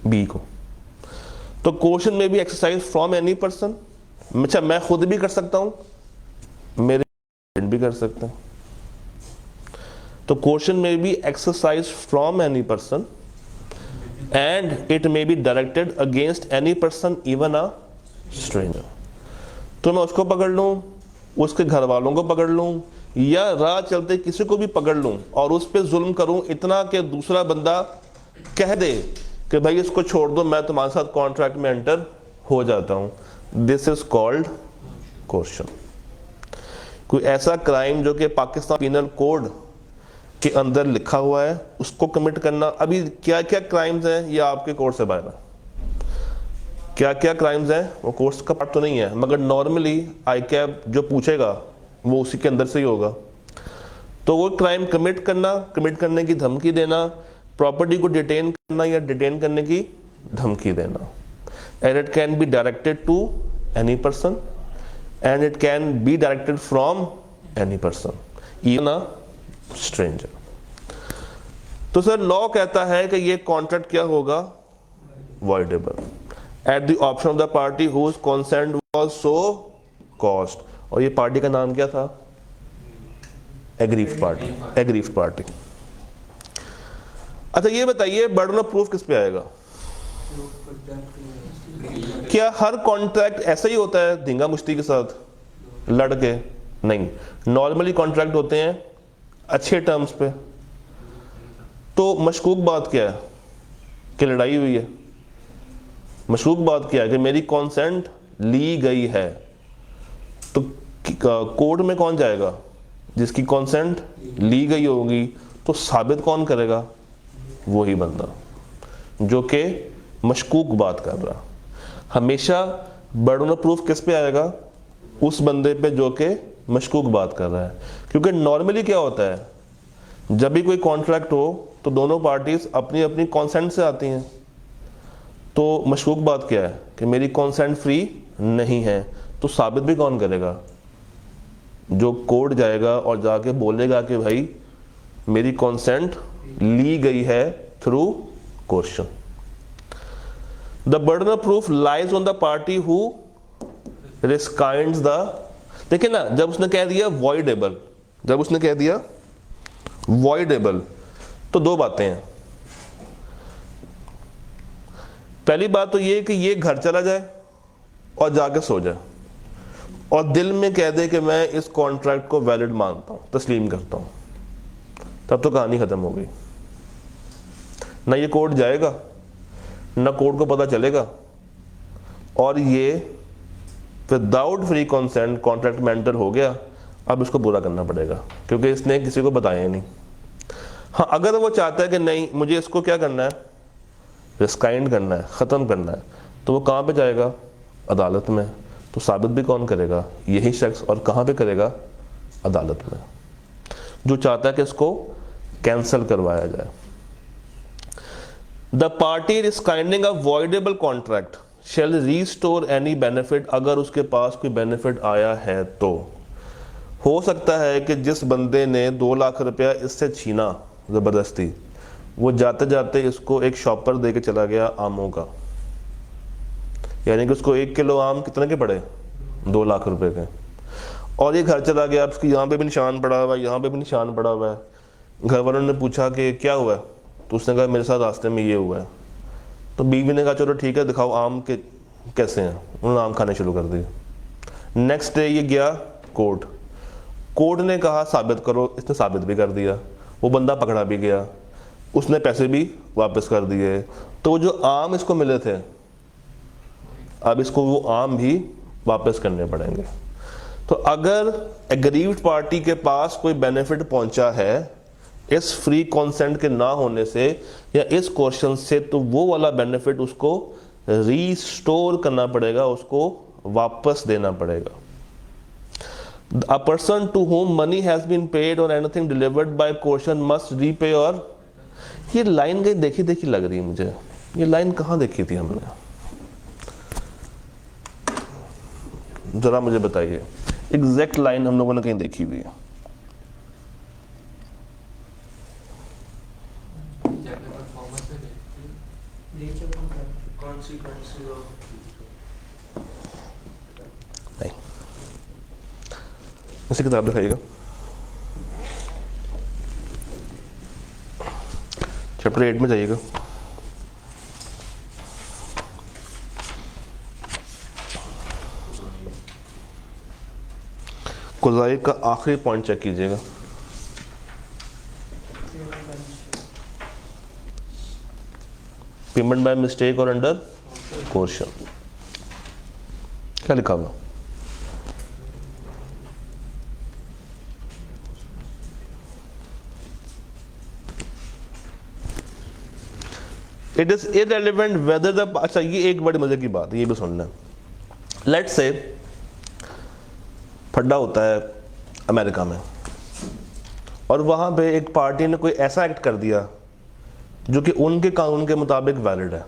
B को। तो question में भी एक्सरसाइज फ्रॉम एनी पर्सन, अच्छा मैं खुद भी कर सकता हूं, मेरे फ्रेंड भी कर सकते हैं। तो क्वेश्चन में भी exercise from any person and it may be directed against any person even a stranger. तो मैं उसको पकड़ लूं, उसके घर वालों को पकड़ लूं, या राह चलते किसी को भी पकड़ लूं और उस पर जुल्म करूं इतना कि दूसरा बंदा कह दे कि भाई इसको छोड़ दो, मैं तुम्हारे साथ कॉन्ट्रैक्ट में एंटर हो जाता हूं। This is called coercion. कोई ऐसा क्राइम जो कि पाकिस्तान पिनल कोड के अंदर लिखा हुआ है उसको कमिट करना। अभी क्या क्या क्राइम्स हैं ये आपके कोर्स से बाहर है, क्या क्या क्राइम्स हैं वो कोर्स का पार्ट तो नहीं है, मगर नॉर्मली आई कैप जो पूछेगा वो उसी के अंदर से ही होगा। तो वो क्राइम कमिट करना, कमिट करने की धमकी देना, प्रॉपर्टी को डिटेन करना या डिटेन करने की धमकी देना। And it can be directed to any person and it can be directed from any person even a stranger. तो सर लॉ कहता है कि ये कॉन्ट्रैक्ट क्या होगा, voidable at the option of the party whose consent was so caused. और ये party का नाम क्या था, एग्रीव्ड पार्टी, एग्रीव्ड पार्टी। अच्छा ये बताइए बर्डन ऑफ प्रूफ किस पे आएगा? क्या हर कॉन्ट्रैक्ट ऐसा ही होता है धींगा मुश्ती के साथ लड़के? नहीं, नॉर्मली कॉन्ट्रैक्ट होते हैं अच्छे टर्म्स पे। तो मशकूक बात क्या है कि लड़ाई हुई है, मशकूक बात क्या है कि मेरी कॉन्सेंट ली गई है। तो कोर्ट में कौन जाएगा, जिसकी कॉन्सेंट ली गई होगी। तो साबित कौन करेगा, वही बंदा जो कि मशकूक बात कर रहा। हमेशा बर्डन ऑफ प्रूफ किस पे आएगा, उस बंदे पे जो कि मशकूक बात कर रहा है। क्योंकि नॉर्मली क्या होता है जब भी कोई कॉन्ट्रैक्ट हो तो दोनों पार्टीज अपनी अपनी कॉन्सेंट से आती हैं। तो मशकूक बात क्या है कि मेरी कॉन्सेंट फ्री नहीं है। तो साबित भी कौन करेगा, जो कोर्ट जाएगा और जाके बोलेगा कि भाई मेरी कॉन्सेंट ली गई है through coercion. The burden of proof lies on the party who rescinds the. देखिए ना, जब उसने कह दिया वॉइडेबल, जब उसने कह दिया वॉइडेबल तो दो बातें हैं। पहली बात तो ये कि ये घर चला जाए और जाके सो जाए और दिल में कह दे कि मैं इस कॉन्ट्रैक्ट को वैलिड मानता हूं, तस्लीम करता हूं, तब तो कहानी खत्म हो गई। ना ये कोर्ट जाएगा, ना कोर्ट को पता चलेगा, और ये विदाउट फ्री कंसेंट कॉन्ट्रैक्ट में एंटर हो गया। अब इसको पूरा करना पड़ेगा क्योंकि इसने किसी को बताया नहीं। हाँ, अगर वो चाहता है कि नहीं मुझे इसको क्या करना है, रिस्काइंड करना है, ख़त्म करना है, तो वो कहाँ पे जाएगा, अदालत में। तो साबित भी कौन करेगा, यही शख्स, और कहाँ पे करेगा, अदालत में। जो चाहता है कि इसको कैंसिल करवाया जाए। The party rescinding a voidable contract shall restore any benefit. अगर उसके पास कोई बेनिफिट आया है तो हो सकता है कि जिस बंदे ने 2 लाख रुपया इससे छीना ज़बरदस्ती, वो जाते जाते इसको एक शॉपर दे के चला गया आमों का, यानी कि उसको 1 किलो आम कितने के पड़े, 2 लाख रुपए के, और ये घर चला गया। उसकी यहाँ पे भी निशान पड़ा हुआ है, यहाँ पे भी निशान पड़ा हुआ है। घर वालों ने पूछा कि क्या हुआ है, तो उसने कहा मेरे साथ रास्ते में ये हुआ है। तो बीवी ने कहा चलो ठीक है दिखाओ आम के कैसे हैं, उन्होंने आम खाने शुरू कर दिए। नेक्स्ट डे ये गया कोर्ट, कोर्ट ने कहा साबित करो, इसने साबित भी कर दिया, वो बंदा पकड़ा भी गया, उसने पैसे भी वापस कर दिए। तो जो आम इसको मिले थे अब इसको वो आम भी वापस करने पड़ेंगे। तो अगर एग्रीव्ड पार्टी के पास कोई बेनिफिट पहुंचा है इस फ्री कंसेंट के ना होने से या इस क्वेश्चन से, तो वो वाला बेनिफिट उसको रीस्टोर करना पड़ेगा, उसको वापस देना पड़ेगा। A person to whom money has been paid or anything delivered by caution must repay। और ये लाइन कहीं देखी देखी लग रही है मुझे, ये लाइन कहाँ देखी थी हमने, जरा मुझे बताइए। एग्जैक्ट लाइन हम लोगों ने कहीं देखी हुई है। नहीं, इसे किताब दिखाइएगा, चैप्टर 8 में जाइएगा। कुज़ाई का आखिरी पॉइंट चेक कीजिएगा। पेमेंट बाय मिस्टेक और अंडर कोर्शन, क्या लिखा हुआ? It is irrelevant whether the, अच्छा ये एक बड़ी मजे की बात है, ये भी सुनना। लेट्स से फड्डा होता है अमेरिका में और वहां पे एक पार्टी ने कोई ऐसा एक्ट कर दिया जो कि उनके कानून के मुताबिक वैलिड है,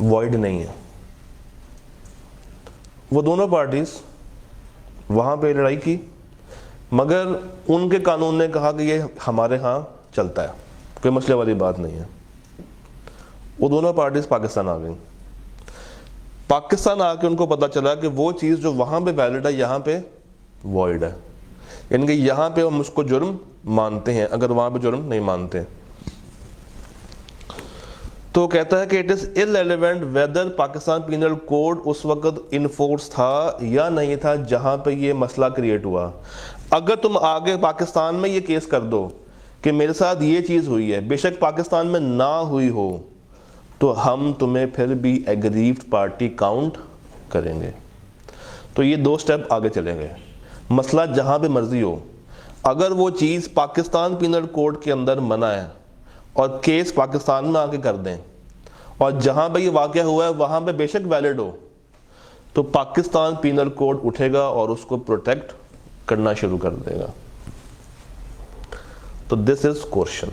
वॉइड नहीं है। वो दोनों पार्टीज वहां पे लड़ाई की, मगर उनके कानून ने कहा कि ये हमारे यहाँ चलता है, कोई मसले वाली बात नहीं है। वो दोनों पार्टीज पाकिस्तान आ गई। पाकिस्तान आके उनको पता चला कि वो चीज़ जो वहां पे वैलिड है यहाँ पे वॉइड है, यानी कि यहाँ पे हम उसको जुर्म मानते हैं अगर वहां पे जुर्म नहीं मानते। तो कहता है कि it is irrelevant whether Pakistan penal code उस वक्त इनफोर्स था या नहीं था जहां पे ये मसला क्रिएट हुआ। अगर तुम आगे पाकिस्तान में ये केस कर दो कि मेरे साथ ये चीज हुई है, बेशक पाकिस्तान में ना हुई हो, तो हम तुम्हें फिर भी एग्रीव्ड पार्टी काउंट करेंगे। तो ये दो स्टेप आगे चले गए। मसला जहां पे मर्जी हो, अगर वो चीज पाकिस्तान पीनल कोड के अंदर मना है और केस पाकिस्तान में आके कर दें और जहां पे ये वाकया हुआ है वहां पे बेशक वैलिड हो, तो पाकिस्तान पीनल कोड उठेगा और उसको प्रोटेक्ट करना शुरू कर देगा। तो दिस इज क्वेश्चन।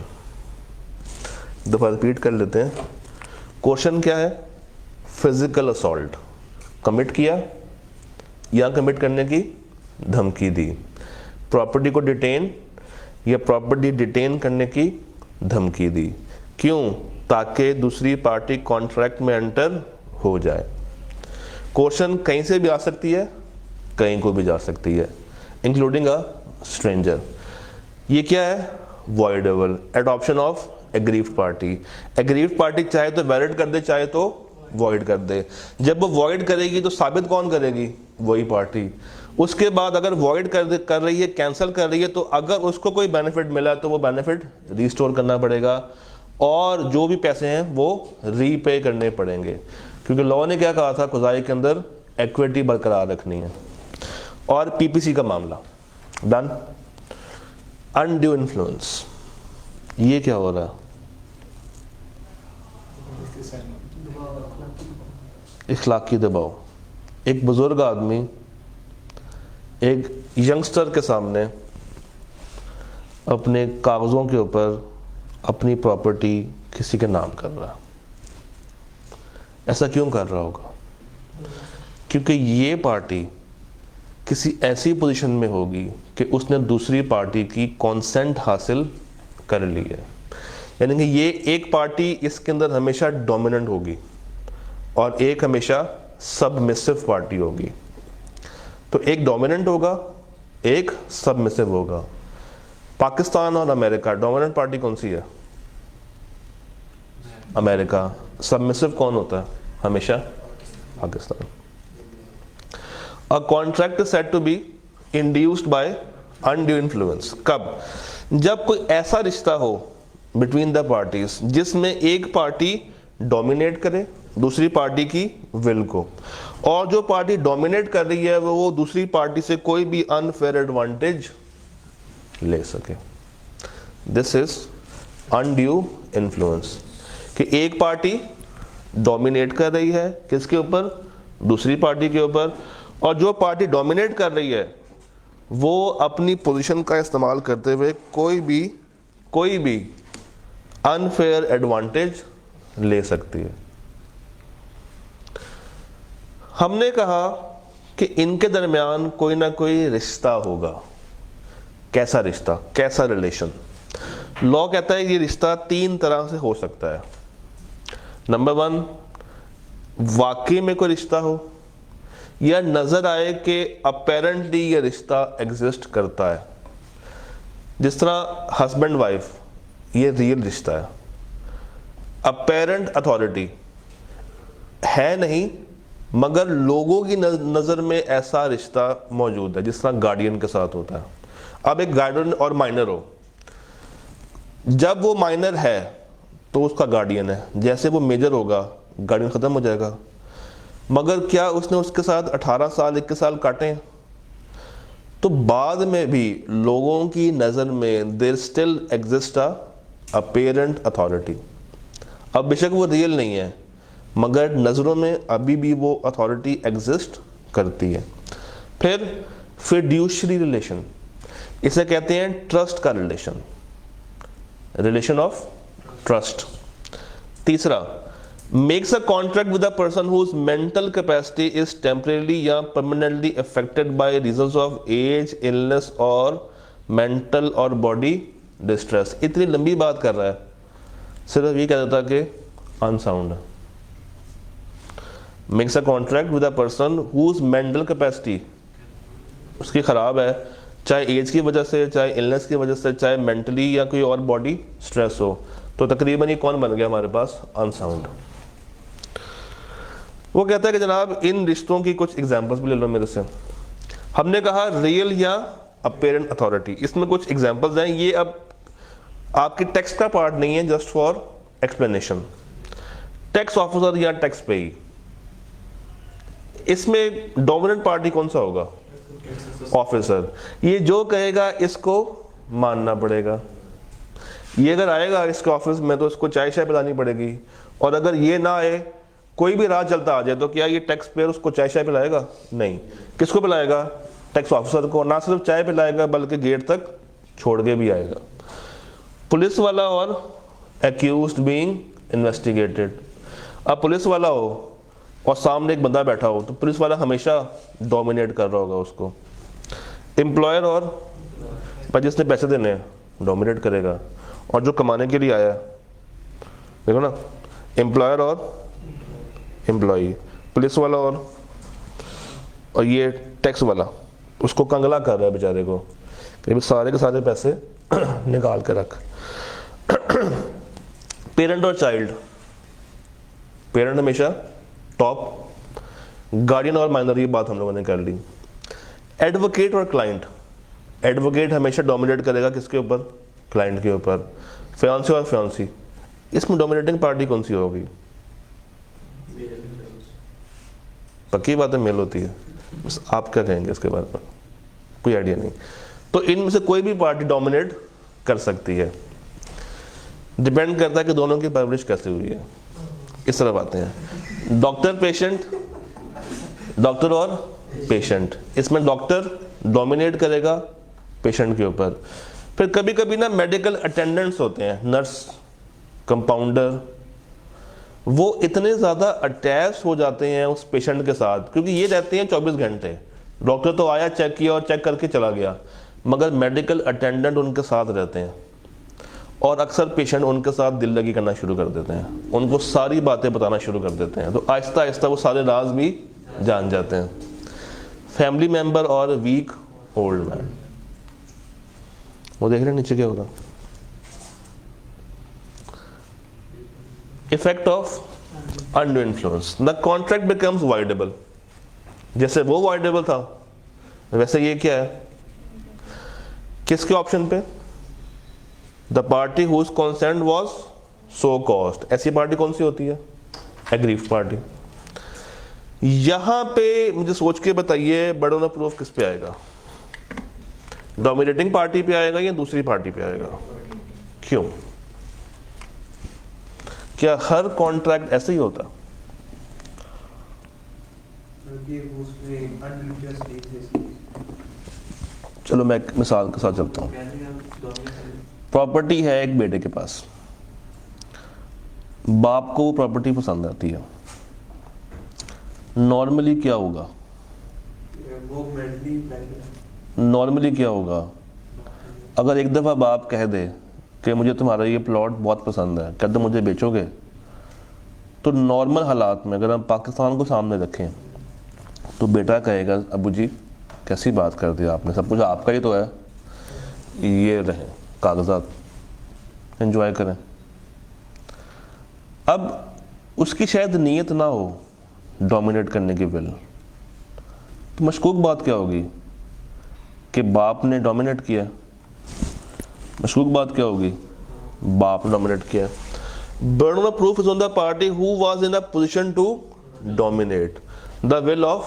दफा रिपीट कर लेते हैं। क्वेश्चन क्या है? फिजिकल असॉल्ट कमिट किया या कमिट करने की धमकी दी, प्रॉपर्टी को डिटेन या प्रॉपर्टी डिटेन करने की धमकी दी। क्यों? ताकि दूसरी पार्टी कॉन्ट्रैक्ट में एंटर हो जाए। क्वेश्चन कहीं से भी आ सकती है, कहीं को भी जा सकती है, इंक्लूडिंग अ स्ट्रेंजर। ये क्या है? Voidable, adoption of aggrieved party. Aggrieved party चाहे तो वैलिड कर दे, चाहे तो वॉइड कर दे। जब वो वॉइड करेगी तो साबित कौन करेगी? वही पार्टी। उसके बाद अगर वॉइड कर रही है, कैंसिल कर रही है, तो अगर उसको कोई बेनिफिट मिला तो वो बेनिफिट रिस्टोर करना पड़ेगा और जो भी पैसे हैं वो रीपे करने पड़ेंगे, क्योंकि लॉ ने क्या कहा था कुज़ाई के अंदर? इक्विटी बरकरार रखनी है। और पीपीसी का मामला डन। अनड्यू इन्फ्लुएंस, ये क्या हो रहा है? इखलाकी दबाव। एक बुजुर्ग आदमी एक यंगस्टर के सामने अपने कागजों के ऊपर अपनी प्रॉपर्टी किसी के नाम कर रहा है। ऐसा क्यों कर रहा होगा? क्योंकि ये पार्टी किसी ऐसी पोजीशन में होगी कि उसने दूसरी पार्टी की कॉन्सेंट हासिल कर ली है, यानी कि ये एक पार्टी इसके अंदर हमेशा डोमिनेंट होगी और एक हमेशा सबमिसिव पार्टी होगी। तो एक डोमिनेंट होगा, एक सबमिसिव होगा। पाकिस्तान और अमेरिका, डोमिनेंट पार्टी कौन सी है? अमेरिका। सबमिसिव कौन होता है? हमेशा Pakistan. A contract is said to be induced by undue influence. कब? जब कोई ऐसा रिश्ता हो बिटवीन द पार्टीज जिसमें एक पार्टी डोमिनेट करे दूसरी पार्टी की विल को, और जो पार्टी डोमिनेट कर रही है वो दूसरी पार्टी से कोई भी अनफेयर एडवांटेज ले सके। दिस इज अनड्यू इन्फ्लुएंस, कि एक पार्टी डोमिनेट कर रही है किसके ऊपर? दूसरी पार्टी के ऊपर, और जो पार्टी डोमिनेट कर रही है वो अपनी पोजीशन का इस्तेमाल करते हुए कोई भी अनफेयर एडवांटेज ले सकती है। हमने कहा कि इनके दरमियान कोई ना कोई रिश्ता होगा। कैसा रिश्ता? कैसा रिलेशन? लॉ कहता है ये रिश्ता तीन तरह से हो सकता है। नंबर 1, वाकई में कोई रिश्ता हो या नजर आए कि अपेरेंटली ये रिश्ता एग्जिस्ट करता है। जिस तरह हस्बैंड वाइफ, ये रियल रिश्ता है। अपेरेंट अथॉरिटी है नहीं, मगर लोगों की नज़र में ऐसा रिश्ता मौजूद है, जिस तरह गार्डियन के साथ होता है। अब एक गार्डियन और माइनर हो, जब वो माइनर है तो उसका गार्डियन है, जैसे वो मेजर होगा गार्डियन ख़त्म हो जाएगा। मगर क्या उसने उसके साथ 18 साल 21 साल काटे हैं? तो बाद में भी लोगों की नज़र में there still exist a parent authority. अब बेशक वो रियल नहीं है, मगर नज़रों में अभी भी वो अथॉरिटी एग्जिस्ट करती है। फिर फिड्यूशरी रिलेशन, इसे कहते हैं ट्रस्ट का रिलेशन, रिलेशन ऑफ ट्रस्ट। तीसरा, makes a contract with a person whose mental capacity is temporarily या permanently affected by reasons of age, illness और मेंटल और बॉडी डिस्ट्रेस। इतनी लंबी बात कर रहा है, सिर्फ ये कह देता कि अनसाउंड है। Makes a contract with a person whose mental capacity उसकी ख़राब है, चाहे एज की वजह से, चाहे इलनेस की वजह से, चाहे मेंटली या कोई और बॉडी स्ट्रेस हो, तो तकरीबन ये कौन बन गया हमारे पास? अनसाउंड। वो कहता है कि जनाब इन रिश्तों की कुछ एग्जांपल्स भी ले लो मेरे से। हमने कहा रियल या अपेरेंट अथॉरिटी, इसमें कुछ एग्जांपल्स हैं। ये अब आपकी टेक्स्ट का पार्ट नहीं है, just for explanation. Tax officer या टैक्स पेई, इसमें डोमिनेंट पार्टी कौन सा होगा? ऑफिसर। ये जो कहेगा इसको मानना पड़ेगा। ये अगर आएगा इसके ऑफिस में तो इसको चाय शाय पिलानी पड़ेगी, और अगर ये ना आए, कोई भी राह चलता आ जाए, तो क्या ये टैक्स पेयर उसको चाय शाय पिलाएगा? नहीं। किसको पिलाएगा? टैक्स ऑफिसर को। ना सिर्फ चाय पिलाएगा बल्कि गेट तक छोड़ के भी आएगा। पुलिस वाला और एक्यूज्ड बीइंग इन्वेस्टिगेटेड। अब पुलिस वाला हो और सामने एक बंदा बैठा हो, तो पुलिस वाला हमेशा डोमिनेट कर रहा होगा उसको। एम्प्लॉयर और पर जिसने पैसे देने हैं डोमिनेट करेगा, और जो कमाने के लिए आया, देखो ना, एम्प्लॉयर और एम्प्लॉई, पुलिस वाला और ये टैक्स वाला उसको कंगला कर रहा है बेचारे को कि सारे के सारे पैसे निकाल के रख। पेरेंट और चाइल्ड, पेरेंट हमेशा टॉप, गार्डियन और माइनर, ये बात हम लोगों ने कर ली। एडवोकेट और क्लाइंट, एडवोकेट हमेशा डोमिनेट करेगा किसके ऊपर? क्लाइंट के ऊपर। फियांसे और फियांसी, इसमें डोमिनेटिंग पार्टी कौन सी होगी? पक्की बात है मेल होती है। बस आप क्या कहेंगे इसके बारे में? कोई आइडिया नहीं। तो इनमें से कोई भी पार्टी डोमिनेट कर सकती है, डिपेंड करता है कि दोनों की परवरिश कैसे हुई है। इस तरह बातें हैं। डॉक्टर पेशेंट, डॉक्टर और पेशेंट, इसमें डॉक्टर डोमिनेट करेगा पेशेंट के ऊपर। फिर कभी कभी ना मेडिकल अटेंडेंट्स होते हैं, नर्स, कंपाउंडर, वो इतने ज़्यादा अटैच हो जाते हैं उस पेशेंट के साथ, क्योंकि ये रहते हैं 24 घंटे। डॉक्टर तो आया, चेक किया और चेक करके चला गया, मगर मेडिकल अटेंडेंट उनके साथ रहते हैं, और अक्सर पेशेंट उनके साथ दिल लगी करना शुरू कर देते हैं, उनको सारी बातें बताना शुरू कर देते हैं, तो आहिस्ता आहिस्ता वो सारे राज भी जान जाते हैं। फैमिली मेंबर और वीक ओल्ड मैन, वो देख रहे हैं नीचे क्या होगा? Effect of undue influence, the contract becomes voidable. जैसे वो वाइडेबल था वैसे ये क्या है? किसके ऑप्शन पे? The party whose consent was so caused. ऐसी पार्टी कौन सी होती है? Aggrieved party. यहां पे मुझे सोच के बताइए, बर्डन ऑफ प्रूफ किस पे आएगा? डोमिनेटिंग पार्टी पे आएगा या दूसरी पार्टी पे आएगा? क्यों? क्या हर कॉन्ट्रैक्ट ऐसे ही होता? चलो मैं एक मिसाल के साथ चलता हूं। प्रॉपर्टी है एक बेटे के पास, बाप को वो प्रॉपर्टी पसंद आती है। नॉर्मली क्या होगा? नॉर्मली क्या होगा? अगर एक दफा बाप कह दे कि मुझे तुम्हारा ये प्लॉट बहुत पसंद है, क्या तुम मुझे बेचोगे? तो नॉर्मल हालात में अगर हम पाकिस्तान को सामने रखें तो बेटा कहेगा अबू जी कैसी बात कर दी आपने, सब कुछ आपका ही तो है, ये रहे कागजात, एंजॉय करें। अब उसकी शायद नीयत ना हो डोमिनेट करने की विल, तो मशकूक बात क्या होगी कि बाप ने डोमिनेट किया। मशकूक बात क्या होगी, बाप ने डोमिनेट किया। burden of proof is on the party who was in a position to dominate the will of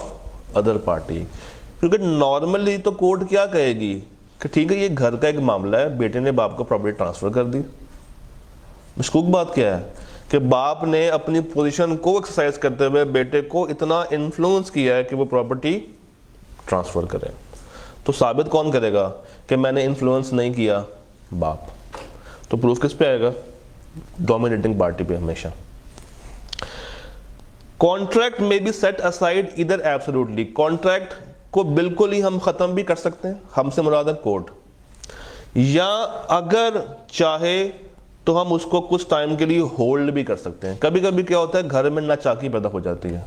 other party। क्योंकि नॉर्मली तो कोर्ट क्या कहेगी कि ठीक है ये घर का एक मामला है, बेटे ने बाप को प्रॉपर्टी ट्रांसफर कर दी। मशकूक बात क्या है कि बाप ने अपनी पोजीशन को एक्सरसाइज करते हुए बेटे को इतना इन्फ्लुएंस किया है कि वो प्रॉपर्टी ट्रांसफर करे। तो साबित कौन करेगा कि मैंने इन्फ्लुएंस नहीं किया, बाप। तो प्रूफ किस पे आएगा, डोमिनेटिंग पार्टी पे हमेशा। कॉन्ट्रैक्ट में बी सेट असाइड इधर एब्सोल्युटली, कॉन्ट्रैक्ट को बिल्कुल ही हम खत्म भी कर सकते हैं, हमसे मुराद है कोर्ट, या अगर चाहे तो हम उसको कुछ टाइम के लिए होल्ड भी कर सकते हैं। कभी कभी क्या होता है घर में नाचाकी पैदा हो जाती है,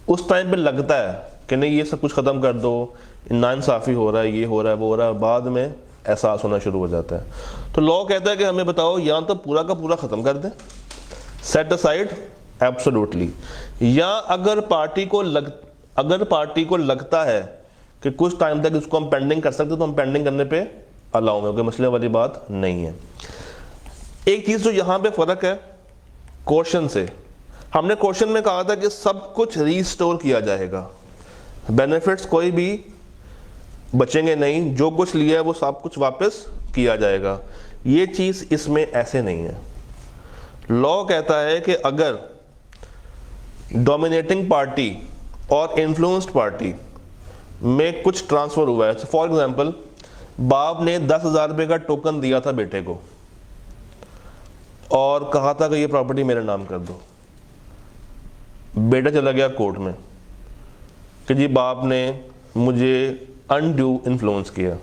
उस टाइम पे लगता है कि नहीं ये सब कुछ खत्म कर दो, नाइंसाफी हो रहा है, ये हो रहा है, वो हो रहा है, बाद में एहसास होना शुरू हो जाता है। तो लॉ कहता है कि हमें बताओ या तो पूरा का पूरा खत्म कर दें, सेट असाइड एब्सोल्युटली, या अगर पार्टी को लगता है कि कुछ टाइम तक इसको हम पेंडिंग कर सकते तो हम पेंडिंग करने पे अलाउ में, कोई मसले वाली बात नहीं है। एक चीज जो यहां पे फर्क है क्वेश्चन से, हमने क्वेश्चन में कहा था कि सब कुछ रीस्टोर किया जाएगा, बेनिफिट्स कोई भी बचेंगे नहीं, जो कुछ लिया है वो सब कुछ वापस किया जाएगा। ये चीज इसमें ऐसे नहीं है। लॉ कहता है कि अगर डोमिनेटिंग पार्टी और इन्फ्लुएंस्ड पार्टी में कुछ ट्रांसफर हुआ है, फॉर एग्जांपल बाप ने 10,000 रुपए का टोकन दिया था बेटे को और कहा था कि ये प्रॉपर्टी मेरे नाम कर दो, बेटा चला गया कोर्ट में कि जी बाप ने मुझे अनड्यू इन्फ्लुएंस किया।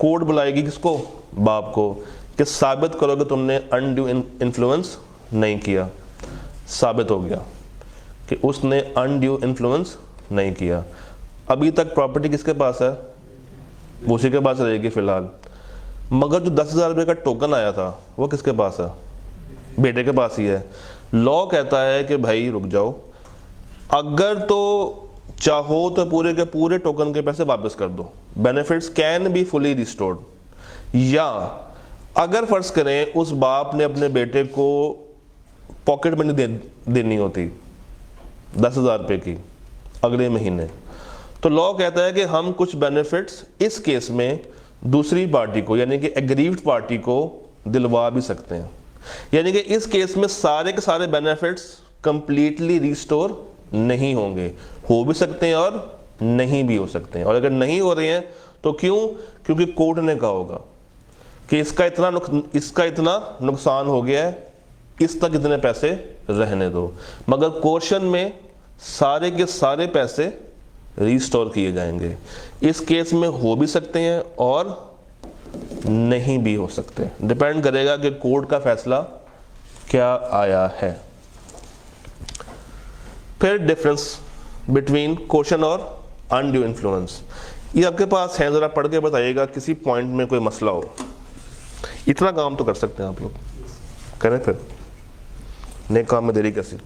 कोर्ट बुलाएगी किसको, बाप को, कि साबित करो कि तुमने अनड्यू इन्फ्लुएंस नहीं किया। साबित हो गया कि उसने अनड्यू इन्फ्लुएंस नहीं किया। अभी तक प्रॉपर्टी किसके पास है, वो उसी के पास रहेगी फिलहाल, मगर जो 10,000 रुपये का टोकन आया था वो किसके पास है, बेटे के पास ही है। लॉ कहता है कि भाई रुक जाओ, अगर तो चाहो तो पूरे के पूरे टोकन के पैसे वापस कर दो, benefits can be fully restored, या अगर फर्ज करें उस बाप ने अपने बेटे को पॉकेट मनी देनी होती 10,000 रुपये की अगले महीने, तो लॉ कहता है कि हम कुछ बेनिफिट्स इस केस में दूसरी पार्टी को यानी कि एग्रीव्ड पार्टी को दिलवा भी सकते हैं। यानी कि इस केस में सारे के सारे बेनिफिट्स कंप्लीटली रिस्टोर नहीं होंगे, हो भी सकते हैं और नहीं भी हो सकते हैं। और अगर नहीं हो रहे हैं तो क्यों, क्योंकि कोर्ट ने कहा होगा कि इसका इतना नुकसान हो गया है, इस तक इतने पैसे रहने दो, मगर क्वेश्चन में सारे के सारे पैसे रिस्टोर किए जाएंगे। इस केस में हो भी सकते हैं और नहीं भी हो सकते, डिपेंड करेगा कि कोर्ट का फैसला क्या आया है। फिर डिफरेंस बिटवीन क्वेश्चन और अनड्यू इन्फ्लुएंस, ये आपके पास है, जरा पढ़ के बताइएगा किसी पॉइंट में कोई मसला हो। इतना काम तो कर सकते हैं आप लोग, करें फिर नए काम में देरी कैसी।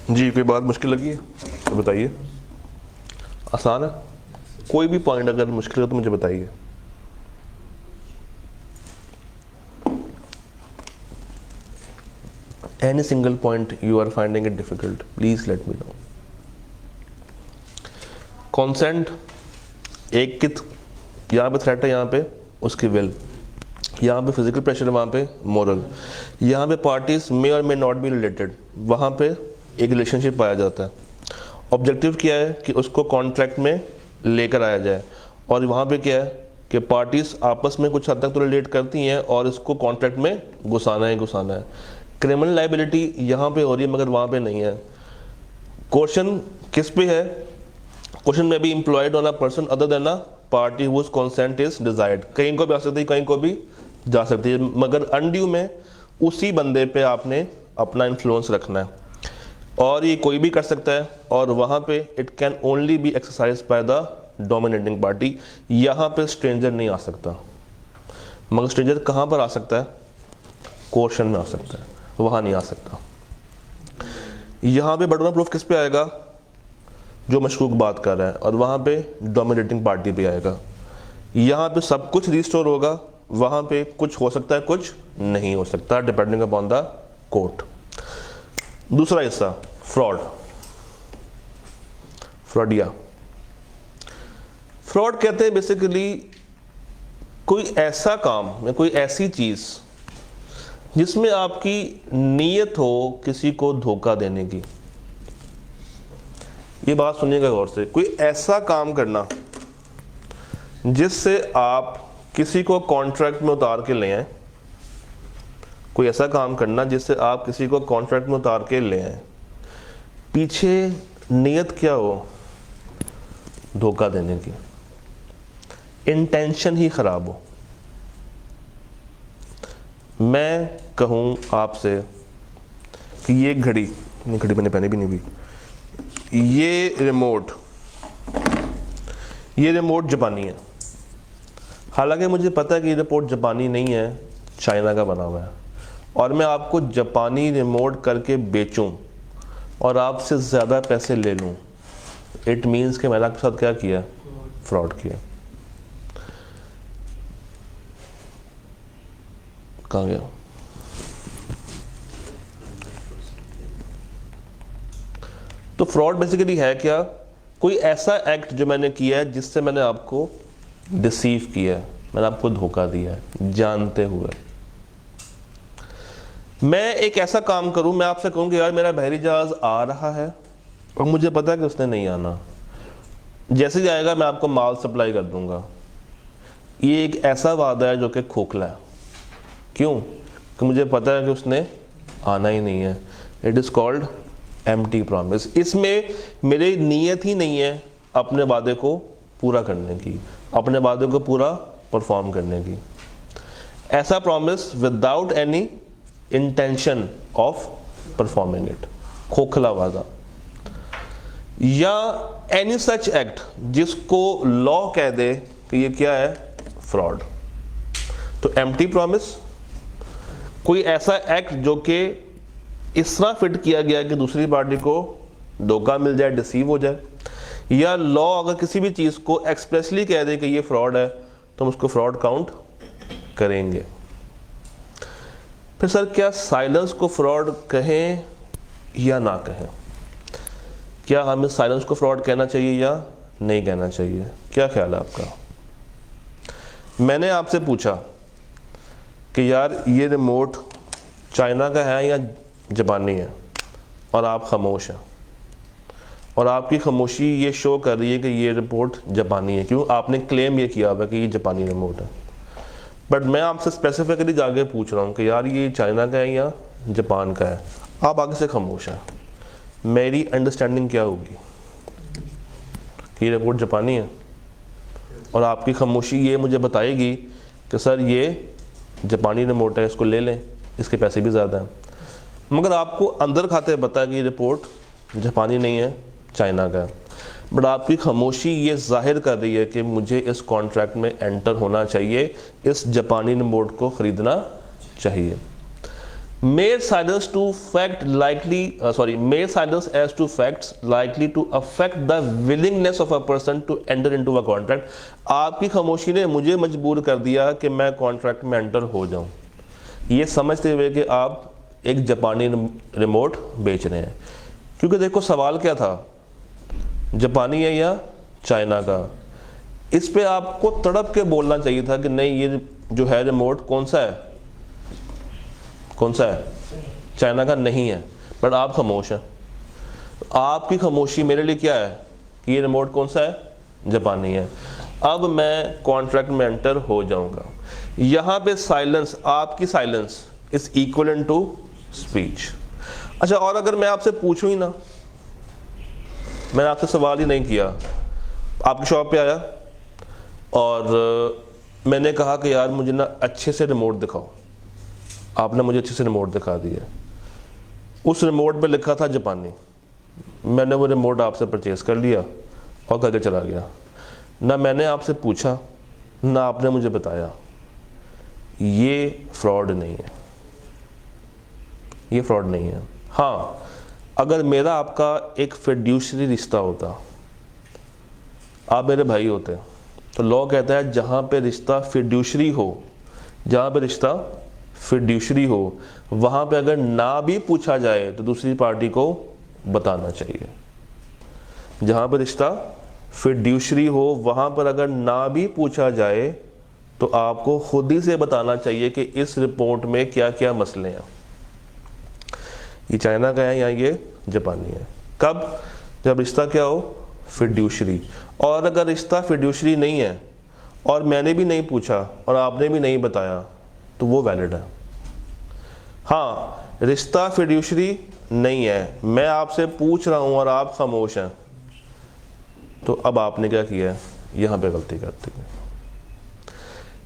जी कोई बात मुश्किल लगी है तो बताइए, आसान है। कोई भी पॉइंट अगर मुश्किल है तो मुझे बताइए। Any single point you are finding it difficult, please let me know. Consent, एक कित, यहाँ पे थ्रेट है, यहाँ पे उसकी विल, यहाँ पे फिजिकल प्रेशर है, वहाँ पे मॉरल, यहाँ पे पार्टीज मे और मे नॉट बी रिलेटेड, वहाँ पे एक रिलेशनशिप पाया जाता है। ऑब्जेक्टिव क्या है कि उसको कॉन्ट्रैक्ट में लेकर आया जाए, और वहाँ पे क्या है कि पार्टीज आपस में कुछ हद तक तो रिलेट करती हैं और इसको कॉन्ट्रैक्ट में घुसाना है। क्रिमिनल लाइबिलिटी यहाँ पे हो रही है मगर वहाँ पे नहीं है। क्वेश्चन किस पे है? क्वेश्चन में भी employed on a person other than a party whose consent is desired, कहीं को भी आ सकती है, कहीं को भी जा सकती है, मगर अनड्यू में उसी बंदे पे आपने अपना इन्फ्लुएंस रखना है, और ये कोई भी कर सकता है, और वहाँ पे it can only be exercise by the dominating party. यहाँ पे स्ट्रेंजर नहीं आ सकता, मगर स्ट्रेंजर कहाँ पर आ सकता है? क्वेश्चन में आ सकता है, वहाँ नहीं आ सकता। यहाँ पे बर्डन ऑफ प्रूफ किस पे आएगा? जो मशकूक बात कर रहा है, और वहाँ पे डोमिनेटिंग पार्टी पे आएगा। यहाँ पे सब कुछ रिस्टोर होगा, वहाँ पे कुछ हो सकता है, कुछ नहीं हो सकता, डिपेंडिंग अपॉन द कोर्ट। दूसरा हिस्सा फ्रॉडिया। फ्रॉड कहते हैं बेसिकली कोई ऐसा काम या कोई ऐसी चीज जिसमें आपकी नीयत हो किसी को धोखा देने की। ये बात सुनिएगा गौर से, कोई ऐसा काम करना जिससे आप किसी को कॉन्ट्रैक्ट में उतार के ले आए, कोई ऐसा काम करना जिससे आप किसी को कॉन्ट्रैक्ट में उतार के ले आए, पीछे नीयत क्या हो? धोखा देने की, इंटेंशन ही खराब हो। मैं कहूँ आपसे कि ये घड़ी मैंने पहनी भी नहीं हुई, ये रिमोट जापानी है। हालांकि मुझे पता है कि ये रिमोट जापानी नहीं है, चाइना का बना हुआ है, और मैं आपको जापानी रिमोट करके बेचूं और आपसे ज़्यादा पैसे ले लूं, इट मीन्स कि मैंने आपके साथ क्या किया? फ्रॉड किया। कहाँ गया? तो फ्रॉड बेसिकली है क्या? कोई ऐसा एक्ट जो मैंने किया है जिससे मैंने आपको डिसीव किया है, मैंने आपको धोखा दिया है जानते हुए। मैं एक ऐसा काम करूं, मैं आपसे कहूं कि यार मेरा बहरी जहाज आ रहा है और मुझे पता है कि उसने नहीं आना, जैसे ही आएगा मैं आपको माल सप्लाई कर दूंगा। ये एक ऐसा वादा है जो कि खोखला है। क्यों? कि मुझे पता है कि उसने आना ही नहीं है। It is called empty promise. इसमें मेरी नीयत ही नहीं है अपने वादे को पूरा करने की, अपने वादे को पूरा परफॉर्म करने की। ऐसा promise without any intention of performing it, खोखला वादा। या एनी सच एक्ट जिसको लॉ कह दे कि ये क्या है? फ्रॉड। तो एम्प्टी प्रॉमिस कोई ऐसा एक्ट जो कि इस तरह फिट किया गया कि दूसरी पार्टी को धोखा मिल जाए, डिसीव हो जाए। या लॉ अगर किसी भी चीज़ को एक्सप्रेसली कह दे कि ये फ्रॉड है तो हम उसको फ्रॉड काउंट करेंगे। फिर सर क्या साइलेंस को फ्रॉड कहें या ना कहें? क्या हमें साइलेंस को फ्रॉड कहना चाहिए या नहीं कहना चाहिए? क्या ख्याल है आपका? मैंने आपसे पूछा कि यार ये रिमोट चाइना का है या जापानी है, और आप खामोश हैं, और आपकी खामोशी ये शो कर रही है कि ये रिपोर्ट जापानी है। क्यों? आपने क्लेम ये किया हुआ कि ये जापानी रिमोट है। बट मैं आपसे स्पेसिफिकली जाके पूछ रहा हूँ कि यार ये चाइना का है या जापान का है। आप आगे से खामोश हैं। मेरी अंडरस्टैंडिंग क्या होगी कि ये रिपोर्ट जापानी है, और आपकी खामोशी ये मुझे बताएगी कि सर ये जापानी रिमोट है, इसको ले लें, इसके पैसे भी ज़्यादा हैं। मगर आपको अंदर खाते पता है कि ये रिपोर्ट जापानी नहीं है, चाइना का है। बट आपकी खामोशी ये जाहिर कर रही है कि मुझे इस कॉन्ट्रैक्ट में एंटर होना चाहिए, इस जापानी रिमोट को ख़रीदना चाहिए। made silence to fact likely made silence as to facts likely to affect the willingness of a person to enter into a contract। आपकी खामोशी ने मुझे मजबूर कर दिया कि मैं कॉन्ट्रैक्ट में एंटर हो जाऊं, ये समझते हुए कि आप एक जापानी रिमोट बेच रहे हैं। क्योंकि देखो सवाल क्या था, जापानी है या चाइना का। इस पे आपको तड़प के बोलना चाहिए था कि नहीं, ये जो है रिमोट कौन सा है, कौन सा है, चाइना का नहीं है, बट आप खामोश हैं। आपकी खामोशी मेरे लिए क्या है कि ये रिमोट कौन सा है, जापानी है। अब मैं कॉन्ट्रैक्ट में एंटर हो जाऊंगा। यहां पे साइलेंस, आपकी silence is equal to speech. अच्छा, और अगर मैं आपसे पूछूं ही ना, मैंने आपसे सवाल ही नहीं किया, आपकी शॉप पे आया और मैंने कहा कि यार मुझे ना अच्छे से रिमोट दिखाओ, आपने मुझे अच्छे से रिमोट दिखा दिया, उस रिमोट पे लिखा था जापानी, मैंने वो रिमोट आपसे परचेज कर लिया और करके चला गया। ना मैंने आपसे पूछा, ना आपने मुझे बताया। ये फ्रॉड नहीं है, ये फ्रॉड नहीं है। हाँ, अगर मेरा आपका एक फिड्यूशरी रिश्ता होता, आप मेरे भाई होते, तो लॉ कहता है जहाँ पे रिश्ता फिड्यूशरी हो, जहाँ पे रिश्ता फिड्यूशरी हो, वहाँ पे अगर ना भी पूछा जाए तो दूसरी पार्टी को बताना चाहिए। जहाँ पे रिश्ता फिड्यूशरी हो, वहाँ पर अगर ना भी पूछा जाए तो आपको खुद ही से बताना चाहिए कि इस रिपोर्ट में क्या क्या मसले हैं, ये चाइना का है या ये जापानी है। कब? जब रिश्ता क्या हो, फिड्यूशरी। और अगर रिश्ता फिड्यूशरी नहीं है और मैंने भी नहीं पूछा और आपने भी नहीं बताया तो वो वैलिड है। हाँ, रिश्ता फिड्यूशरी नहीं है, मैं आपसे पूछ रहा हूं और आप खामोश हैं, तो अब आपने क्या किया है, यहां पे गलती करती है।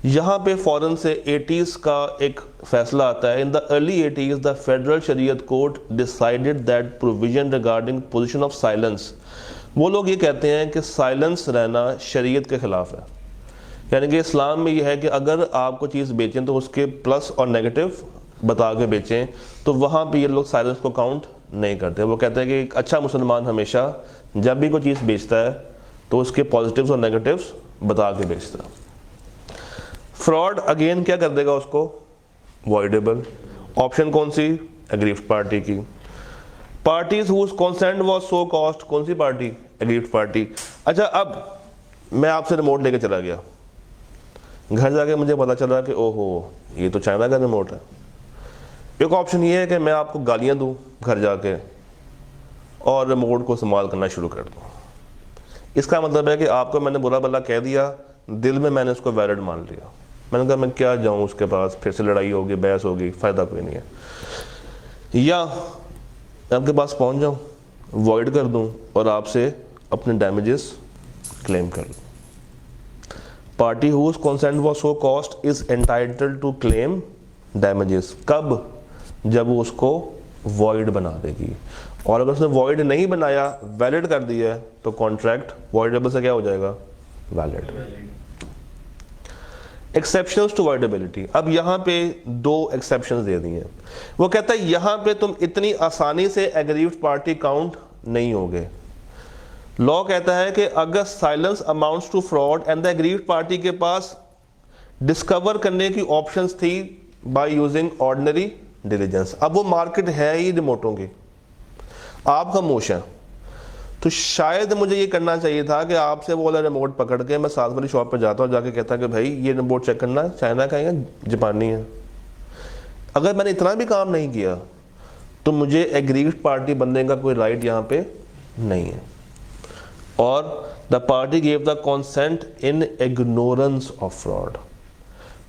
यहाँ पे फौरन से 80s का एक फैसला आता है। In the early 80s the federal शरीयत court decided that provision regarding position of silence, वो लोग ये कहते हैं कि साइलेंस रहना शरीयत के खिलाफ है। यानी कि इस्लाम में ये है कि अगर आपको चीज़ बेचें तो उसके प्लस और नेगेटिव बता के बेचें, तो वहाँ पे ये लोग साइलेंस को काउंट नहीं करते। वो कहते हैं कि एक अच्छा मुसलमान हमेशा जब भी कोई चीज़ बेचता है तो उसके पॉजिटिव्स और नेगेटिव्स बता के बेचता है। फ्रॉड अगेन क्या कर देगा उसको, वॉइडेबल। ऑप्शन कौन सी, एग्रीव्ड पार्टी की। Parties whose consent was so caused, कौन सी पार्टी, एग्रीव्ड पार्टी। अच्छा, अब मैं आपसे रिमोट लेके चला गया, घर जाके मुझे पता चला कि ओहो ये तो चाइना का रिमोट है। एक ऑप्शन ये है कि मैं आपको गालियां दूं घर जाके और रिमोट को इस्तेमाल करना शुरू कर दूं। इसका मतलब है कि आपको मैंने बुरा भला कह दिया, दिल में मैंने उसको वैलिड मान लिया। मैंने कहा मैं क्या जाऊं उसके पास, फिर से लड़ाई होगी, बहस होगी, फायदा कोई नहीं है। या आपके पास पहुंच जाऊं, वॉइड कर दूं और आपसे अपने डैमेजेस क्लेम कर लूं। Party whose consent was so caused is entitled to claim damages. कब? जब वो उसको वॉइड बना देगी। और अगर उसने वॉइड नहीं बनाया, वैलिड कर दिया, तो कॉन्ट्रैक्ट वॉइडेबल से क्या हो जाएगा, वैलिड। Exceptions to वॉइडेबिलिटी। अब यहां पे दो एक्सेप्शंस दे दी हैं। वो कहता है यहां पे तुम इतनी आसानी से एग्रीव्ड पार्टी काउंट नहीं होगे। लॉ कहता है कि अगर silence amounts to fraud and the aggrieved party के पास डिस्कवर करने की ऑप्शंस थी बाय यूजिंग ऑर्डिनरी डिलीजेंस। अब वो मार्केट है ही रिमोटों की, आप खामोश हैं, तो शायद मुझे ये करना चाहिए था कि आपसे वो वाला रिमोट पकड़ के मैं साथ वाली शॉप पर जाता और जाके कहता कि भाई ये रिमोट चेक करना चाइना का है या जापानी है। अगर मैंने इतना भी काम नहीं किया तो मुझे एग्रीव्ड पार्टी बनने का कोई राइट यहाँ पे नहीं है। और the party gave the consent in ignorance of fraud.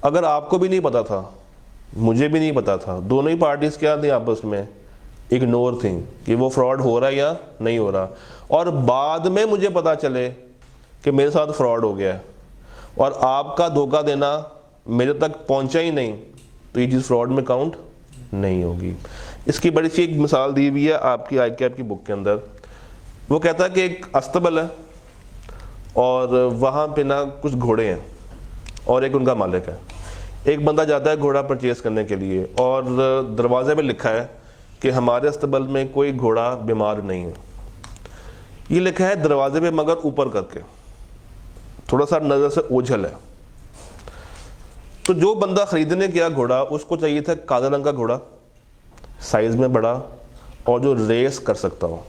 अगर आपको भी नहीं पता था, मुझे भी नहीं पता था, दोनों ही पार्टीज क्या थी आपस में, इग्नोर थी कि वो फ्रॉड हो रहा है या नहीं हो रहा। और बाद में मुझे पता चले कि मेरे साथ फ्रॉड हो गया है और आपका धोखा देना मेरे तक पहुंचा ही नहीं, तो ये चीज़ फ्रॉड में काउंट नहीं होगी। इसकी बड़ी सी एक मिसाल दी हुई है आपकी ICAP की बुक के अंदर। वो कहता है कि एक अस्तबल है और वहाँ पे ना कुछ घोड़े हैं और एक उनका मालिक है। एक बंदा जाता है घोड़ा परचेज करने के लिए और दरवाजे पे लिखा है कि हमारे अस्तबल में कोई घोड़ा बीमार नहीं है। ये लिखा है दरवाजे पे मगर ऊपर करके, थोड़ा सा नजर से ओझल है। तो जो बंदा खरीदने गया घोड़ा, उसको चाहिए था काले रंग का घोड़ा, साइज में बड़ा और जो रेस कर सकता हो।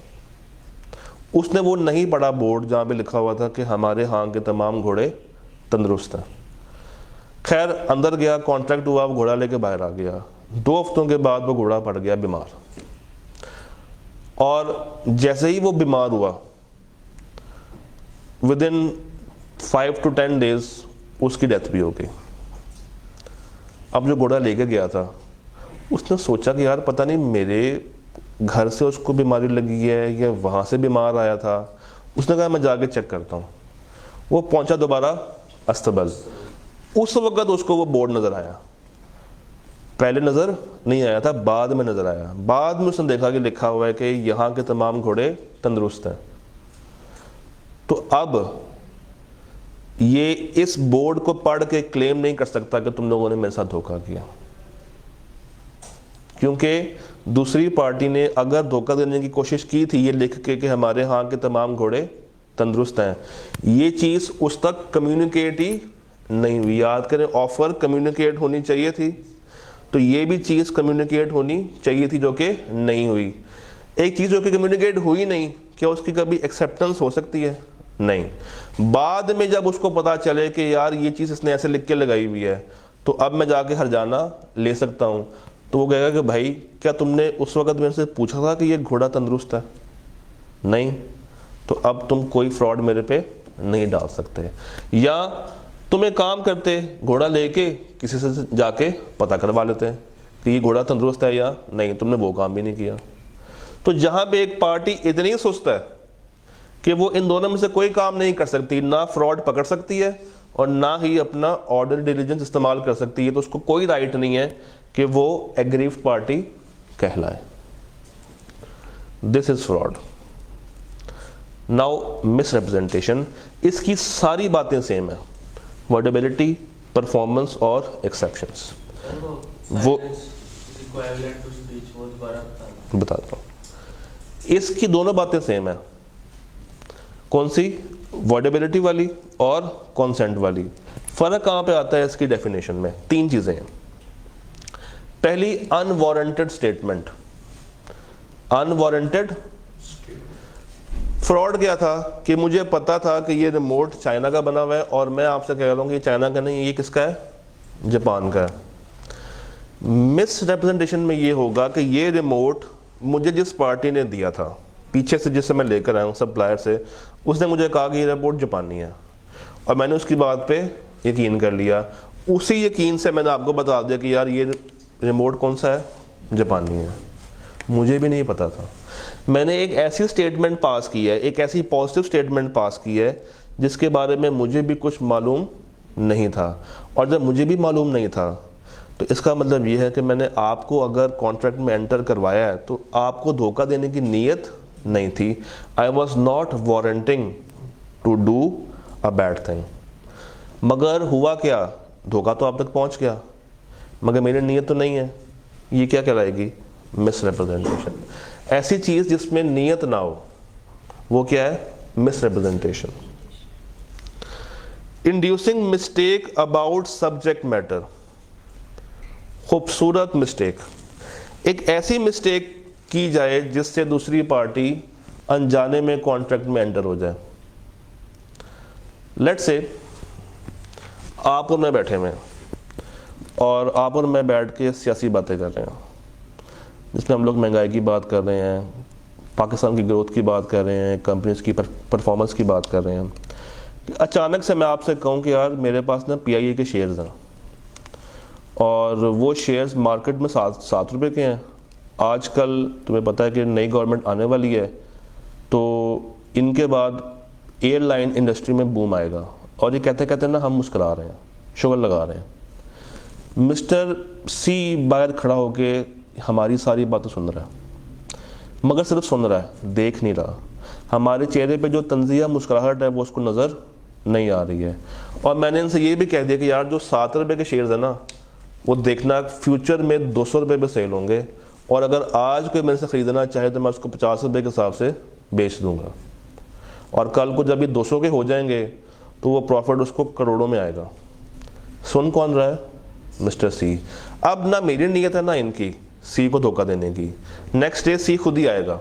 उसने वो नहीं पढ़ा बोर्ड जहाँ पे लिखा हुआ था कि हमारे यहाँ के तमाम घोड़े तंदुरुस्त हैं। खैर अंदर गया, कॉन्ट्रैक्ट हुआ, वो घोड़ा लेके बाहर आ गया। 2 हफ्तों के बाद वो घोड़ा पड़ गया बीमार, और जैसे ही वो बीमार हुआ विद इन 5 to 10 days उसकी डेथ भी हो गई। अब जो घोड़ा लेके गया था, उसने सोचा कि यार पता नहीं मेरे घर से उसको बीमारी लगी है या वहाँ से बीमार आया था। उसने कहा मैं जाके चेक करता हूँ। वो पहुंचा दोबारा अस्तबल। उस वक्त उसको वो बोर्ड नज़र आया, पहले नज़र नहीं आया था, बाद में नज़र आया। बाद में उसने देखा कि लिखा हुआ है कि यहाँ के तमाम घोड़े तंदुरुस्त हैं। तो अब ये इस बोर्ड को पढ़ के क्लेम नहीं कर सकता कि तुम लोगों ने मेरे साथ धोखा किया, क्योंकि दूसरी पार्टी ने अगर धोखा देने की कोशिश की थी ये लिख के कि हमारे यहाँ के तमाम घोड़े तंदुरुस्त हैं, ये चीज़ उस तक कम्युनिकेट ही नहीं हुई। याद करें, ऑफर कम्युनिकेट होनी चाहिए थी, तो ये भी चीज़ कम्युनिकेट होनी चाहिए थी, जो कि नहीं हुई। एक चीज़ जो कि कम्युनिकेट हुई नहीं, क्या उसकी कभी एक्सेप्टेंस हो सकती है? नहीं। बाद में जब उसको पता चले कि यार ये चीज़ इसने ऐसे लिख के लगाई हुई है, तो अब मैं जाके हर्जाना ले सकता हूँ, तो वो कहेगा कि भाई क्या तुमने उस वक्त मेरे से पूछा था कि ये घोड़ा तंदुरुस्त है? नहीं, तो अब तुम कोई फ्रॉड मेरे पे नहीं डाल सकते। या तुम एक काम करते, घोड़ा लेके किसी से जाके पता करवा लेते कि ये घोड़ा तंदुरुस्त है या नहीं। तुमने वो काम भी नहीं किया। तो जहां पे एक पार्टी इतनी सुस्त है कि वो इन दोनों में से कोई काम नहीं कर सकती, ना फ्रॉड पकड़ सकती है और ना ही अपना ऑर्डर डिलीजेंस इस्तेमाल कर सकती है, तो उसको कोई राइट नहीं है कि वो एग्रीव्ड पार्टी कहलाए। This is fraud. Now misrepresentation, इसकी सारी बातें सेम है, वर्डेबिलिटी, परफॉर्मेंस और एक्सेप्शंस। वो बताता हूँ, इसकी दोनों बातें सेम है। कौन सी? वर्डेबिलिटी वाली और कॉन्सेंट वाली। फर्क कहां पे आता है इसकी डेफिनेशन में? 3 चीजें हैं। पहली, अनवारंटेड स्टेटमेंट। अनवारंटेड फ्रॉड क्या था कि मुझे पता था कि ये रिमोट चाइना का बना हुआ है और मैं आपसे कह रहा हूं कि चाइना का नहीं, ये किसका है? जापान का है। मिस रिप्रेजेंटेशन में ये होगा कि ये रिमोट मुझे जिस पार्टी ने दिया था, पीछे से जिससे मैं लेकर आया हूँ सप्लायर से, उसने मुझे कहा कि ये रिमोट जापानी है और मैंने उसकी बात पे यकीन कर लिया। उसी यकीन से मैंने आपको बता दिया कि यार ये रिमोट कौन सा है? जापानी है। मुझे भी नहीं पता था। मैंने एक ऐसी स्टेटमेंट पास की है, एक ऐसी पॉजिटिव स्टेटमेंट पास की है जिसके बारे में मुझे भी कुछ मालूम नहीं था। और जब मुझे भी मालूम नहीं था तो इसका मतलब ये है कि मैंने आपको अगर कॉन्ट्रैक्ट में एंटर करवाया है तो आपको धोखा देने की नीयत नहीं थी। I was not wanting to do a bad thing. मगर हुआ क्या? धोखा तो आप तक पहुंच गया, मगर मेरी नीयत तो नहीं है। ये क्या कहलाएगी? मिसरिप्रेजेंटेशन। ऐसी चीज जिसमें नीयत ना हो, वो क्या है? Misrepresentation. Inducing mistake about subject matter. खूबसूरत मिस्टेक, एक ऐसी मिस्टेक की जाए जिससे दूसरी पार्टी अनजाने में कॉन्ट्रैक्ट में एंटर हो जाए। लेट्स से आप और मैं बैठे हुए हैं और आप और मैं बैठ के सियासी बातें कर रहे हैं, जिसमें हम लोग महंगाई की बात कर रहे हैं, पाकिस्तान की ग्रोथ की बात कर रहे हैं, कंपनीज की परफॉर्मेंस की बात कर रहे हैं। अचानक से मैं आपसे कहूँ कि यार मेरे पास ना PIA के शेयर्स हैं और वो शेयर्स मार्केट में 7 रुपये के हैं। आजकल तुम्हें पता है कि नई गवर्नमेंट आने वाली है, तो इनके बाद एयरलाइन इंडस्ट्री में बूम आएगा। और ये कहते कहते ना हम मुस्कुरा रहे हैं, शुगर लगा रहे हैं। मिस्टर C बाहर खड़ा होके हमारी सारी बातें सुन रहा है, मगर सिर्फ सुन रहा है, देख नहीं रहा। हमारे चेहरे पे जो तंजिया मुस्कुराहट है वो उसको नज़र नहीं आ रही है। और मैंने इनसे ये भी कह दिया कि यार जो 7 रुपये के शेयर्स है ना, वो देखना फ्यूचर में 200 रुपये पे सेल होंगे, और अगर आज कोई मेरे से ख़रीदना चाहे तो मैं उसको 50 रुपये के हिसाब से बेच दूंगा, और कल को जब ये 200 के हो जाएंगे तो वो प्रॉफिट उसको करोड़ों में आएगा। सुन कौन रहा है? मिस्टर सी। अब ना मेरी नीयत है ना इनकी सी को धोखा देने की। नेक्स्ट डे सी खुद ही आएगा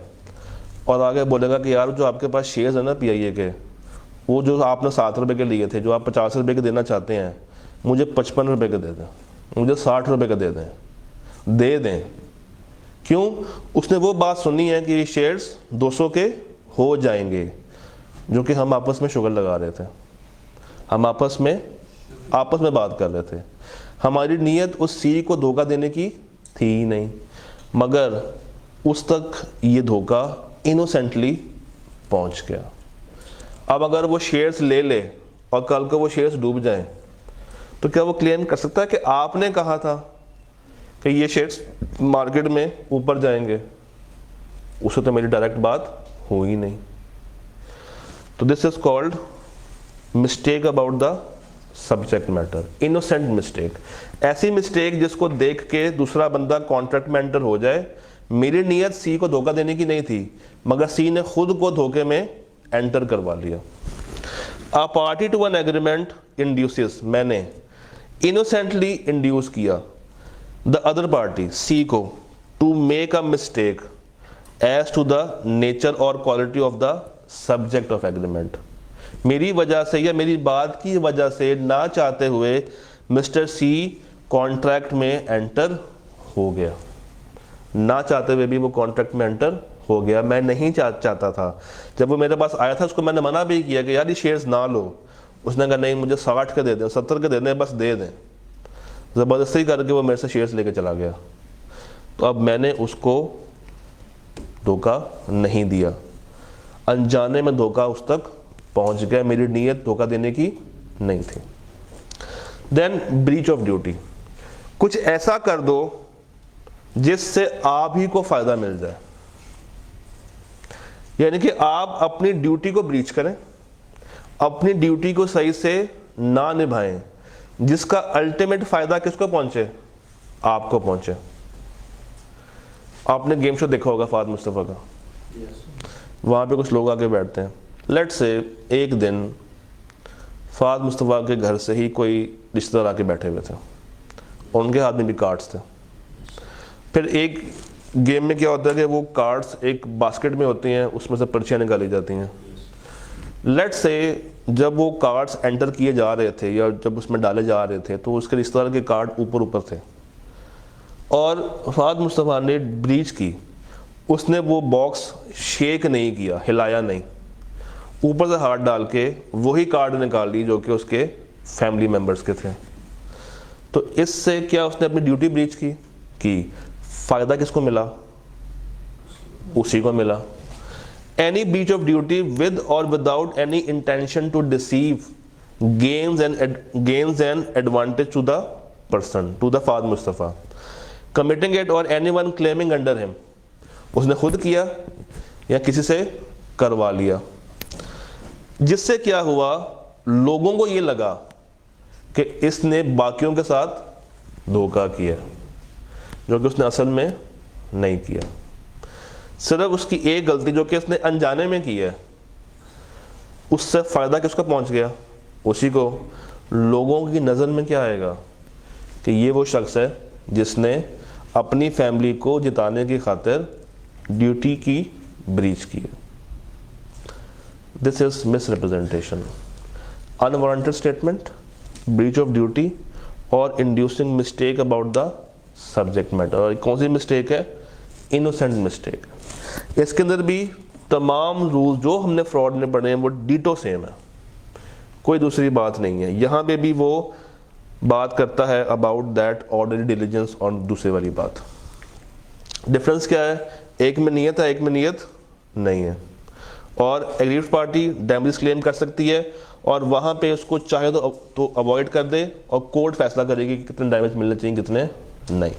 और आगे बोलेगा कि यार जो आपके पास शेयर्स है ना PIA के, वो जो आपने 7 रुपये के लिए थे, जो आप 50 रुपये के देना चाहते हैं, मुझे 55 रुपये के दे दें, मुझे 60 रुपये के दे दें। क्यों? उसने वो बात सुनी है कि ये शेयर्स 200 के हो जाएंगे, जो कि हम आपस में शुगर लगा रहे थे, हम आपस में बात कर रहे थे। हमारी नीयत उस सी को धोखा देने की थी ही नहीं, मगर उस तक ये धोखा इनोसेंटली पहुंच गया। अब अगर वो शेयर्स ले ले और कल को वो शेयर्स डूब जाएं, तो क्या वो क्लेम कर सकता है कि आपने कहा था कि ये शेयर्स मार्केट में ऊपर जाएंगे? उससे तो मेरी डायरेक्ट बात हो ही नहीं। तो this is called mistake about the subject matter, innocent mistake. ऐसी मिस्टेक जिसको देख के दूसरा बंदा कॉन्ट्रैक्ट में एंटर हो जाए। मेरी नीयत सी को धोखा देने की नहीं थी, मगर सी ने खुद को धोखे में एंटर करवा लिया। A party to an agreement induces, मैंने इनोसेंटली इंड्यूस किया द अदर पार्टी सी को to make a mistake as to the nature और quality of the subject of agreement. मेरी वजह से या मेरी बात की वजह से ना चाहते हुए मिस्टर सी कॉन्ट्रैक्ट में एंटर हो गया, ना चाहते हुए भी वो कॉन्ट्रैक्ट में एंटर हो गया। मैं नहीं चाहता था। जब वो मेरे पास आया था उसको मैंने मना भी किया कि यार ये शेयर्स ना लो। उसने कहा नहीं, मुझे 60 के दे दें, 70 के दे दें, बस दे दें। ज़बरदस्ती करके वो मेरे से शेयर्स लेके चला गया। तो अब मैंने उसको धोखा नहीं दिया, अनजाने में धोखा उस तक पहुंच गया। मेरी नीयत धोखा देने की नहीं थी। देन ब्रीच ऑफ ड्यूटी, कुछ ऐसा कर दो जिससे आप ही को फायदा मिल जाए, यानी कि आप अपनी ड्यूटी को ब्रीच करें, अपनी ड्यूटी को सही से ना निभाएं, जिसका अल्टीमेट फायदा किसको पहुंचे? आपको पहुंचे। आपने गेम शो देखा होगा फाद मुस्तफा का, वहां पे कुछ लोग आके बैठते हैं। लेट्स से एक दिन फाद मुस्तफा के घर से ही कोई रिश्तेदार आके बैठे हुए थे और उनके हाथ में भी कार्ड्स थे। फिर एक गेम में क्या होता है कि वो कार्ड्स एक बास्केट में होती हैं, उसमें से पर्चियाँ निकाली जाती हैं। लेट्स से जब वो कार्ड्स एंटर किए जा रहे थे या जब उसमें डाले जा रहे थे, तो उसके रिश्तेदार के कार्ड ऊपर थे और फाद मुस्तफा ने ब्रीच की। उसने वो बॉक्स शेक नहीं किया, हिलाया नहीं, ऊपर से हाथ डाल के वही कार्ड निकाल ली जो कि उसके फैमिली मेंबर्स के थे। तो इससे क्या उसने अपनी ड्यूटी ब्रीच की फायदा किसको मिला? उसी को मिला। Any breach of duty with और without any intention to deceive gains an advantage to the person, to the Fad Mustafa, committing it or anyone claiming under him। उसने खुद किया या किसी से करवा लिया, जिससे क्या हुआ, लोगों को ये लगा कि इसने बाकियों के साथ धोखा किया, जो कि उसने असल में नहीं किया। सिर्फ उसकी एक गलती जो कि उसने अनजाने में की है, उससे फायदा किसको पहुंच गया? उसी को। लोगों की नज़र में क्या आएगा कि ये वो शख्स है जिसने अपनी फैमिली को जिताने की खातिर ड्यूटी की ब्रीच की। This is misrepresentation, unwanted statement, breach of duty और inducing mistake about the subject matter. और कौन सी मिस्टेक है? Innocent mistake. इसके अंदर भी तमाम रूल जो हमने फ्रॉड में पढ़े हैं वो डीटो सेम है, कोई दूसरी बात नहीं है। यहाँ पे भी वो बात करता है अबाउट दैट ऑर्डनरी डिलीजेंस और दूसरे वाली बात। डिफरेंस क्या है? एक में नियत है, एक में नियत नहीं है। और एग्रीव्ड पार्टी डैमेज क्लेम कर सकती है और वहाँ पे उसको चाहे तो अवॉइड कर दे और कोर्ट फैसला करेगी कि कितने डैमेज मिलने चाहिए, कितने नहीं।